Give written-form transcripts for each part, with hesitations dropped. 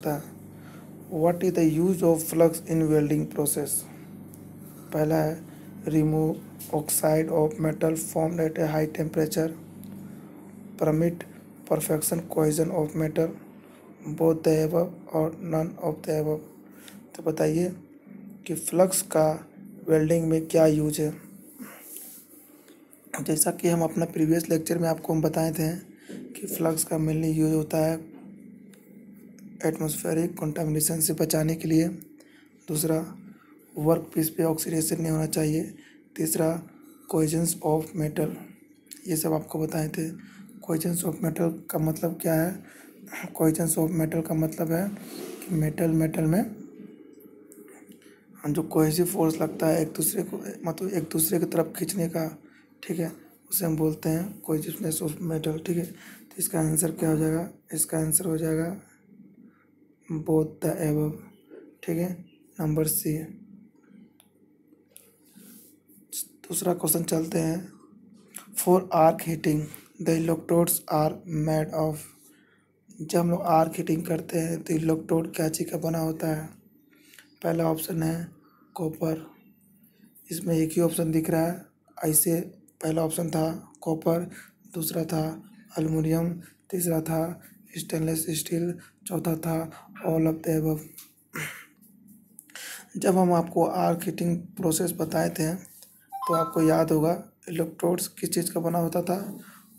था। What is the use of flux in welding process. पहला है remove oxide of metal formed at A high temperature, permit perfection cohesion of metal, both the above और none of the above. तो बताइए कि flux का welding में क्या use है। जैसा कि हम अपना प्रीवियस लेक्चर में आपको हम बताए थे कि फ्लक्स का मेनली यूज होता है एटमॉस्फेरिक कंटामिनेशन से बचाने के लिए। दूसरा, वर्क पीस पे ऑक्सीडेशन नहीं होना चाहिए। तीसरा, कोहेजन्स ऑफ मेटल, ये सब आपको बताए थे। कोहेजन्स ऑफ मेटल का मतलब क्या है? कोहेजन्स ऑफ मेटल का मतलब है कि मेटल में जो कोहेसिव फोर्स लगता है एक दूसरे को, मतलब एक दूसरे की तरफ खींचने का, ठीक है, उसे हम बोलते हैं कोहेसिवनेस ऑफ मेटल। ठीक है, तो इसका आंसर क्या हो जाएगा? इसका आंसर हो जाएगा बोथ द एबव। ठीक है, नंबर सी। दूसरा क्वेश्चन चलते हैं। For arc heating the electrodes are made of. जब हम लोग आर्क हीटिंग करते हैं तो इलेक्ट्रोड क्या चीज़ का बना होता है? पहला ऑप्शन है कॉपर। इसमें एक ही ऑप्शन दिख रहा है ऐसे। पहला ऑप्शन था कॉपर, दूसरा था एल्युमिनियम, तीसरा था स्टेनलेस स्टील, चौथा था ऑल ऑफ द एबव। जब हम आपको आर्क हीटिंग प्रोसेस बताए थे तो आपको याद होगा इलेक्ट्रोड्स किस चीज़ का बना होता था?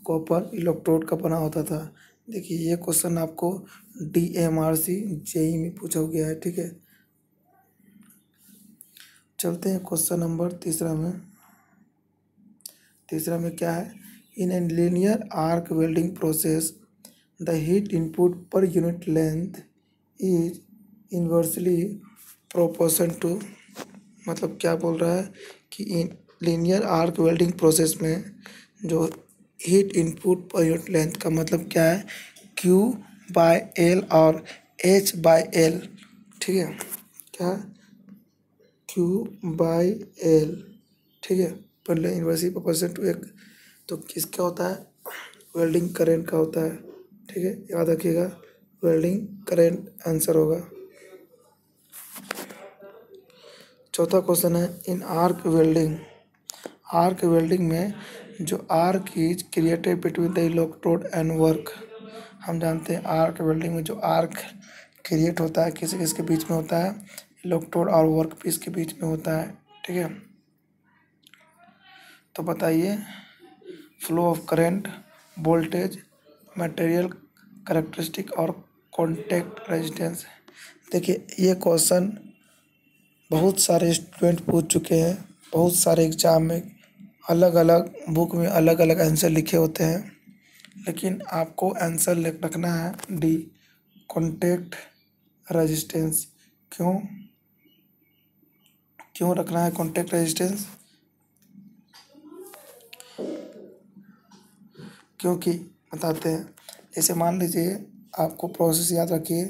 कॉपर इलेक्ट्रोड का बना होता था। देखिए, ये क्वेश्चन आपको DMRC JEE में पूछा गया है। ठीक है, चलते हैं क्वेश्चन नंबर तीसरा में। तीसरा में क्या है? In a linear arc welding process the heat input per unit length is inversely proportion to. मतलब क्या बोल रहा है कि in linear arc welding process में जो heat input per unit length का मतलब क्या है? Q/L और H/L। ठीक है, क्या? Q/L। ठीक है, पर इन्वर्सली प्रोपोर्शन टू एक। तो किसका होता है? वेल्डिंग करेंट का होता है। ठीक है, याद रखिएगा, वेल्डिंग करेंट आंसर होगा। चौथा क्वेश्चन है in arc welding. Arc welding में जो arc is created between the electrode and work. हम जानते हैं आर्क वेल्डिंग में जो आर्क क्रिएट होता है किसी किसके बीच में होता है? इलेक्ट्रोड और वर्क पीस के बीच में होता है। ठीक है, तो बताइए flow of current, voltage, material characteristic और कॉन्टैक्ट रेजिस्टेंस। देखिए, ये क्वेश्चन बहुत सारे स्टूडेंट पूछ चुके हैं। बहुत सारे एग्जाम में अलग अलग बुक में अलग अलग आंसर लिखे होते हैं, लेकिन आपको आंसर रखना है डी, कॉन्टैक्ट रेजिस्टेंस। क्यों क्यों रखना है कॉन्टैक्ट रेजिस्टेंस? क्योंकि बताते हैं। जैसे मान लीजिए, आपको प्रोसेस याद रखिए,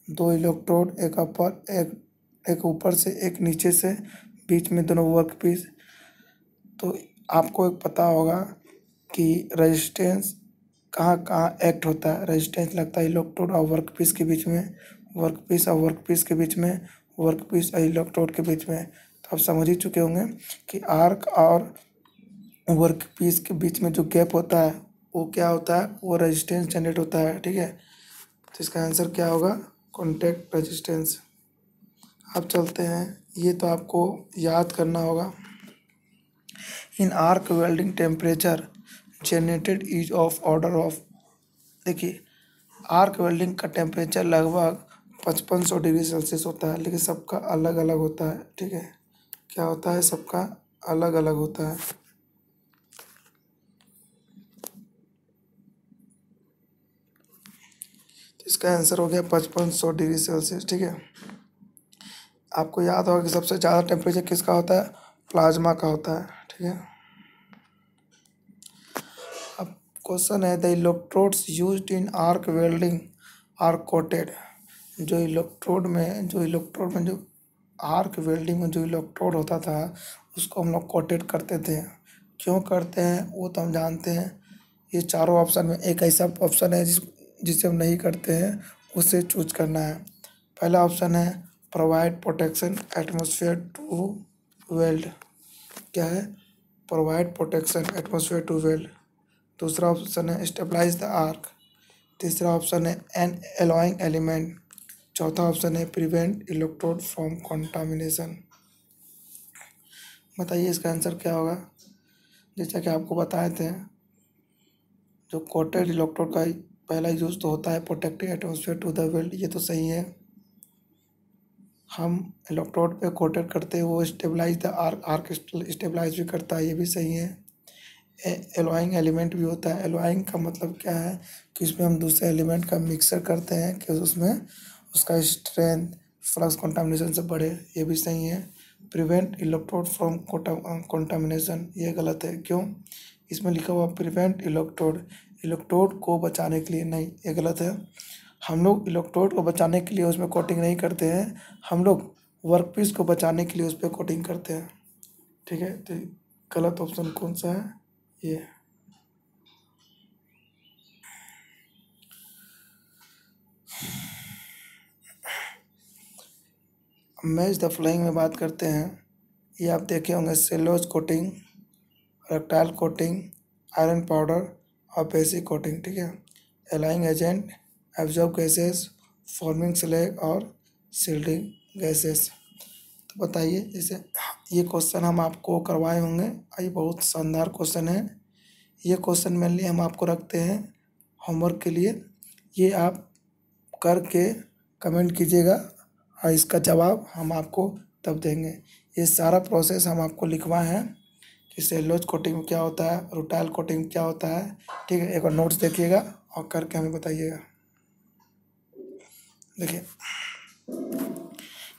दो इलेक्ट्रोड, एक अपर एक ऊपर से एक नीचे से, बीच में दोनों वर्क पीस। तो आपको एक पता होगा कि रेजिस्टेंस कहाँ कहाँ एक्ट होता है। रेजिस्टेंस लगता है इलेक्ट्रोड और वर्क पीस के बीच में, वर्क पीस और वर्क पीस के बीच में, वर्क पीस और इलेक्ट्रोड के बीच में। तो आप समझ ही चुके होंगे कि आर्क और वर्क पीस के बीच में जो गैप होता है वो क्या होता है? वो रेजिस्टेंस जनरेट होता है। ठीक है, तो इसका आंसर क्या होगा? Contact resistance. अब चलते हैं, ये तो आपको याद करना होगा। In arc welding temperature generated is of order of. देखिए, आर्क वेल्डिंग का टेम्परेचर लगभग 5500 डिग्री सेल्सियस होता है, लेकिन सबका अलग अलग होता है। ठीक है, क्या होता है? सबका अलग अलग होता है। तो इसका आंसर हो गया 5500 डिग्री सेल्सियस। ठीक है, आपको याद होगा कि सबसे ज़्यादा टेम्परेचर किसका होता है? प्लाज्मा का होता है। ठीक है, अब क्वेश्चन है the electrodes used in arc welding are coated. जो इलेक्ट्रोड में जो आर्क वेल्डिंग में जो इलेक्ट्रोड होता था उसको हम लोग कोटेड करते थे। क्यों करते हैं वो तो हम जानते हैं। ये चारों ऑप्शन में एक ऐसा ऑप्शन है जिसे हम नहीं करते हैं, उसे चूज करना है। पहला ऑप्शन है provide protection atmosphere to weld, क्या है, provide protection atmosphere to weld. दूसरा ऑप्शन है स्टेबलाइज द आर्क। तीसरा ऑप्शन है एन एलॉइंग एलिमेंट। चौथा ऑप्शन है प्रिवेंट इलेक्ट्रोड फ्रॉम कॉन्टामिनेशन। बताइए इसका आंसर क्या होगा। जैसा कि आपको बताए थे, जो कोटेड इलेक्ट्रोड का पहला यूज तो होता है protecting atmosphere to the weld, ये तो सही है। हम इलेक्ट्रोड पे कोटेड करते हैं, वो स्टेबलाइज द आर्क स्टेबलाइज भी करता है, ये भी सही है। एलोइंग एलिमेंट भी होता है। एलोइंग का मतलब क्या है कि इसमें हम दूसरे एलिमेंट का मिक्सर करते हैं कि उसमें उसका स्ट्रेंथ फ्लक्स कंटामिनेशन से बढ़े, ये भी सही है। प्रिवेंट इलेक्ट्रोड फ्रॉम कंटामिनेशन, ये गलत है। क्यों, इसमें लिखा हुआ प्रिवेंट इलेक्ट्रोड, इलेक्ट्रोड को बचाने के लिए, नहीं, ये गलत है। हम लोग इलेक्ट्रोड को बचाने के लिए उसमें कोटिंग नहीं करते हैं, हम लोग वर्कपीस को बचाने के लिए उस पर कोटिंग करते हैं। ठीक है, तो गलत ऑप्शन कौन सा है, ये। मैच द फ्लाइंग में बात करते हैं। ये आप देखे होंगे cellulose coating, rutile coating, iron powder और बेसिक कोटिंग। ठीक है, alloying agent, absorb gases, forming slag और सील्डिंग गैसेस। तो बताइए, जैसे ये क्वेश्चन हम आपको करवाए होंगे, ये बहुत शानदार क्वेश्चन है। ये क्वेश्चन मेनली हम आपको रखते हैं होमवर्क के लिए, ये आप करके कमेंट कीजिएगा और इसका जवाब हम आपको तब देंगे। ये सारा प्रोसेस हम आपको लिखवाए हैं कि सेलुलोज कोटिंग क्या होता है, रूटाइल कोटिंग क्या होता है। ठीक है, एक बार नोट्स देखिएगा और करके हमें बताइएगा। देखिए,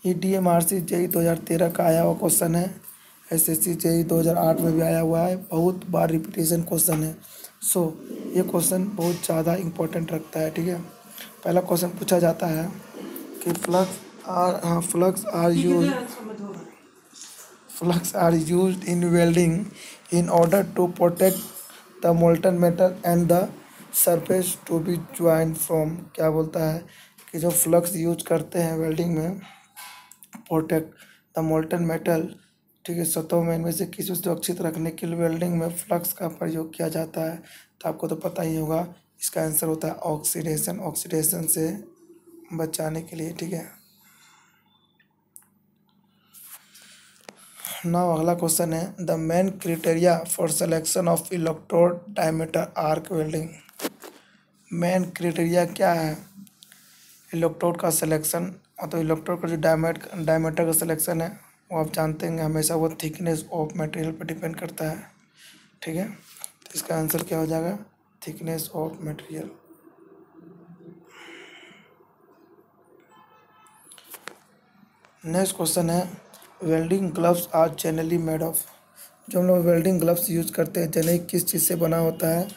ये DMRC JEE 2013 का आया हुआ क्वेश्चन है। SSC JEE 2008 में भी आया हुआ है, बहुत बार रिपीटेशन क्वेश्चन है। सो ये क्वेश्चन बहुत ज़्यादा इम्पोर्टेंट रखता है। ठीक है, पहला क्वेश्चन पूछा जाता है कि flux are used in welding in order to protect the molten metal and the surface to be joint from. क्या बोलता है कि जो फ्लक्स यूज करते हैं वेल्डिंग में प्रोटेक्ट द मोल्टन मेटल, ठीक है, सतहों में इनमें से किसी सुरक्षित रखने के लिए वेल्डिंग में फ्लक्स का प्रयोग किया जाता है। तो आपको तो पता ही होगा, इसका आंसर होता है ऑक्सीडेशन, ऑक्सीडेशन से बचाने के लिए। ठीक है, नाउ अगला क्वेश्चन है the main criteria for selection of electrode diameter arc welding. Main criteria क्या है इलेक्ट्रोड का सिलेक्शन, तो इलेक्ट्रोड का जो डायमीटर का सिलेक्शन है, वो आप जानते हैं हमेशा वो थिकनेस ऑफ मटेरियल पर डिपेंड करता है। ठीक है, तो इसका आंसर क्या हो जाएगा, thickness of material. Next question है welding gloves are generally made of. जो हम लोग वेल्डिंग ग्लव्स यूज करते हैं जनरली किस चीज़ से बना होता है।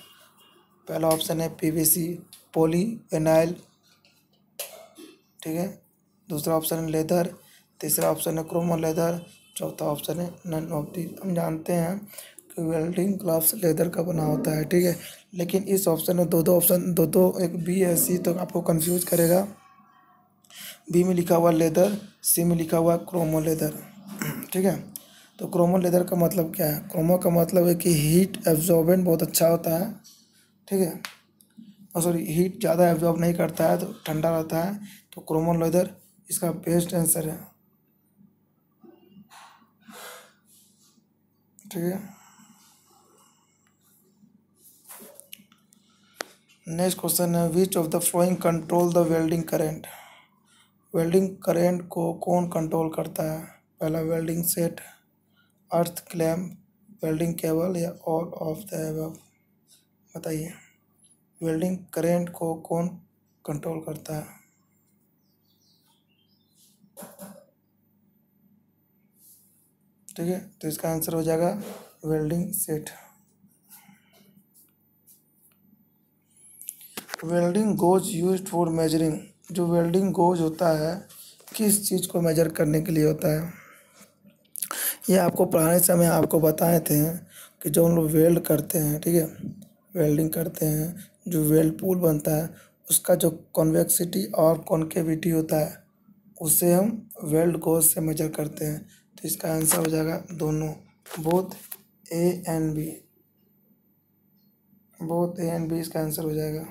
पहला ऑप्शन है PVC, पॉली विनाइल। ठीक है, दूसरा ऑप्शन है लेदर, तीसरा ऑप्शन है क्रोमो लेदर, चौथा ऑप्शन है नन ऑफ दी। हम जानते हैं कि वेल्डिंग ग्लव्स लेदर का बना होता है। ठीक है, लेकिन इस ऑप्शन में दो ऑप्शन, एक बी है सी, तो आपको कंफ्यूज करेगा। बी में लिखा हुआ लेदर, सी में लिखा हुआ क्रोमो लेदर। ठीक है, तो क्रोमो लेदर का मतलब क्या है, क्रोमो का मतलब है कि हीट एब्जॉर्बेंट बहुत अच्छा होता है। ठीक है, और सॉरी हीट ज़्यादा एब्जॉर्ब नहीं करता है, तो ठंडा रहता है, तो क्रोमो लेदर इसका बेस्ट आंसर है। ठीक है, नेक्स्ट क्वेश्चन है which of the following control the welding current. Welding current को कौन कंट्रोल करता है। पहला वेल्डिंग सेट, अर्थ क्लैम्प, वेल्डिंग केबल या ऑल ऑफ द अबव। बताइए वेल्डिंग करेंट को कौन कंट्रोल करता है। ठीक है, तो इसका आंसर हो जाएगा welding set. Welding goes used for measuring. जो वेल्डिंग गोज होता है किस चीज़ को मेजर करने के लिए होता है। ये आपको पुराने समय आपको बताए थे कि जो हम लोग वेल्ड करते हैं, ठीक है, वेल्डिंग करते हैं, जो वेल्ड पूल बनता है उसका जो कॉन्वेक्सिटी और कॉन्केविटी होता है, उसे हम वेल्ड गोज से मेजर करते हैं। तो इसका आंसर हो जाएगा दोनों, both A and B, both A and B इसका आंसर हो जाएगा।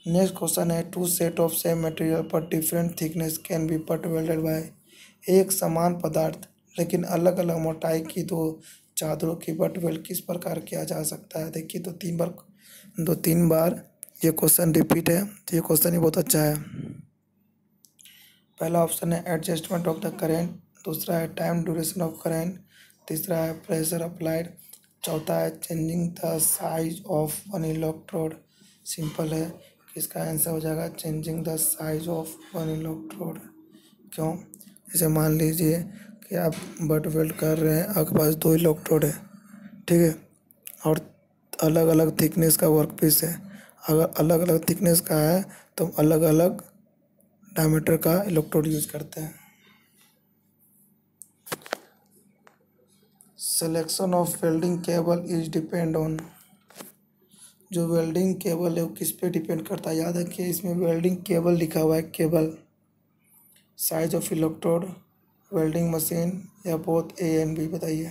नेक्स्ट क्वेश्चन है, two set of same material पर different thickness can be but welded by. एक समान पदार्थ लेकिन अलग अलग मोटाई की दो चादरों की बट वेल्ड किस प्रकार किया जा सकता है। देखिए तो तीन बार ये क्वेश्चन रिपीट है, तो ये क्वेश्चन ही बहुत अच्छा है। पहला ऑप्शन है एडजस्टमेंट ऑफ द करेंट, दूसरा है टाइम ड्यूरेशन ऑफ करेंट, तीसरा है प्रेशर अप्लाइड, चौथा है changing the size of one electrode. Simple है कि इसका आंसर हो जाएगा changing the size of one electrode. क्यों? जैसे मान लीजिए कि आप बट वेल्ड कर रहे हैं, आपके पास दो इलेक्ट्रोड है, ठीक है, और अलग अलग थिकनेस का वर्क पीस है। अगर अलग अलग थिकनेस का है तो अलग अलग डायमीटर का इलेक्ट्रोड यूज करते हैं। Selection of welding cable is depend on. जो वेल्डिंग केबल है वो किस पे डिपेंड करता है? याद रखिए इसमें वेल्डिंग केबल लिखा हुआ है, cable. Size of electrode, welding machine या बोथ ए एंड बी, बताइए।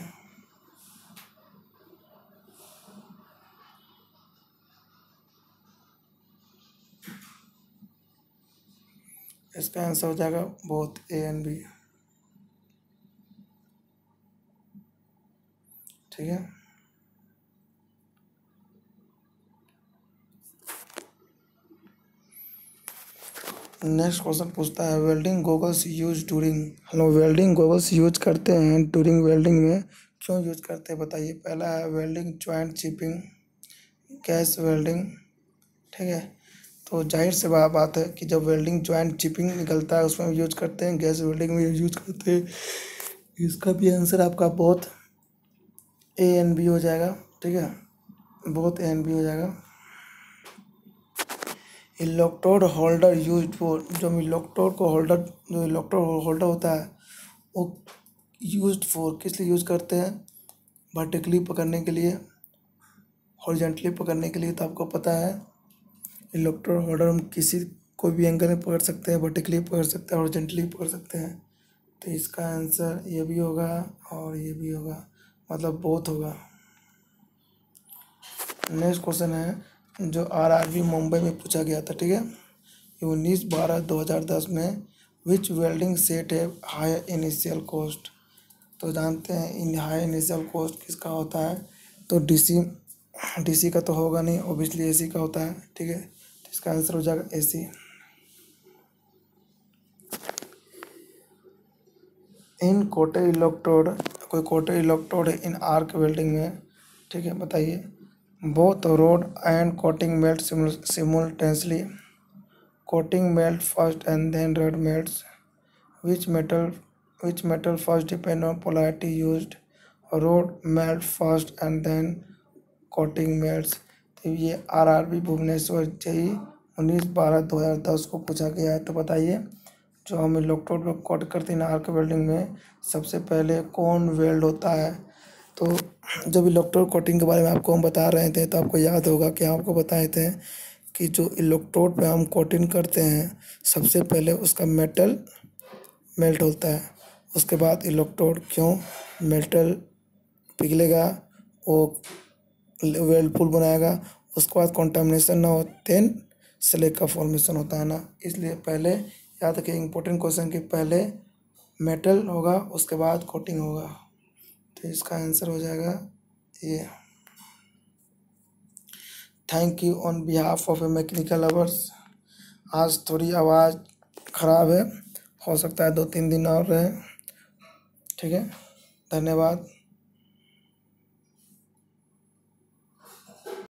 इसका आंसर हो जाएगा बोथ ए एंड बी, ठीक है। नेक्स्ट क्वेश्चन पूछता है, वेल्डिंग गोगल्स यूज ड्यूरिंग। हम लोग वेल्डिंग गोगल्स यूज करते हैं ड्यूरिंग वेल्डिंग में, क्यों यूज करते हैं बताइए। पहला है welding joint chipping, gas welding, ठीक है। तो जाहिर से बात है कि जब वेल्डिंग जॉइंट चिपिंग निकलता है उसमें यूज करते हैं, गैस वेल्डिंग में यूज करते हैं। इसका भी आंसर आपका बोथ ए एंड बी हो जाएगा, ठीक है, बोथ ए एंड बी हो जाएगा। इलेक्ट्रोड होल्डर यूज फॉर, जो इलेक्ट्रोड होल्डर होता है वो यूज फॉर किस लिए यूज करते हैं? वर्टिकली पकड़ने के लिए, हॉरिजॉन्टली पकड़ने के लिए। तो आपको पता है इलेक्ट्रोड होल्डर हम किसी कोई भी एंगल में पकड़ सकते हैं, वर्टिकली पकड़ सकते हैं, हॉरिजॉन्टली पकड़ सकते हैं। तो इसका आंसर ये भी होगा और ये भी होगा, मतलब बोथ होगा। नेक्स्ट क्वेश्चन है, जो आरआरबी मुंबई में पूछा गया था, ठीक है, 19/12/2010 में विच वेल्डिंग सेट है हाई इनिशियल कॉस्ट। तो जानते हैं इन हाई इनिशियल कॉस्ट किसका होता है? तो डीसी का तो होगा नहीं, ऑब्वियसली एसी का होता है, ठीक है। तो इसका आंसर हो जाएगा एसी। इन कोटेड इलेक्ट्रोड, कोई कोटेड इलेक्ट्रोड है इन आर्क वेल्डिंग में, ठीक है, बताइए। Both rod and coating melt simultaneously, coating melt first and then rod melts, which metal first depend on polarity used, road melt first and then coating melts। तो ये RRB Bhubaneswar JEE 19/12/2010 को पूछा गया है। तो बताइए जो हम इलेक्ट्रोड पर कोट करते हैं आर्क वेल्डिंग में, सबसे पहले कौन वेल्ड होता है? तो जब इलेक्ट्रोड कोटिंग के बारे में आपको हम बता रहे थे तो आपको याद होगा कि आपको बताए थे कि जो इलेक्ट्रोड पे हम कोटिंग करते हैं सबसे पहले उसका मेटल मेल्ट होता है, उसके बाद इलेक्ट्रोड, क्यों? मेटल पिघलेगा, वो वेल्डपुल बनाएगा, उसके बाद कंटामिनेशन ना हो, देन स्लैग का फॉर्मेशन होता है ना। इसलिए पहले याद रखिए इंपॉर्टेंट क्वेश्चन कि पहले मेटल होगा उसके बाद कोटिंग होगा। तो इसका आंसर हो जाएगा ये। Thank you on behalf of A mechanical lovers. आज थोड़ी आवाज़ ख़राब है, हो सकता है 2-3 दिन और रहे, ठीक है। धन्यवाद।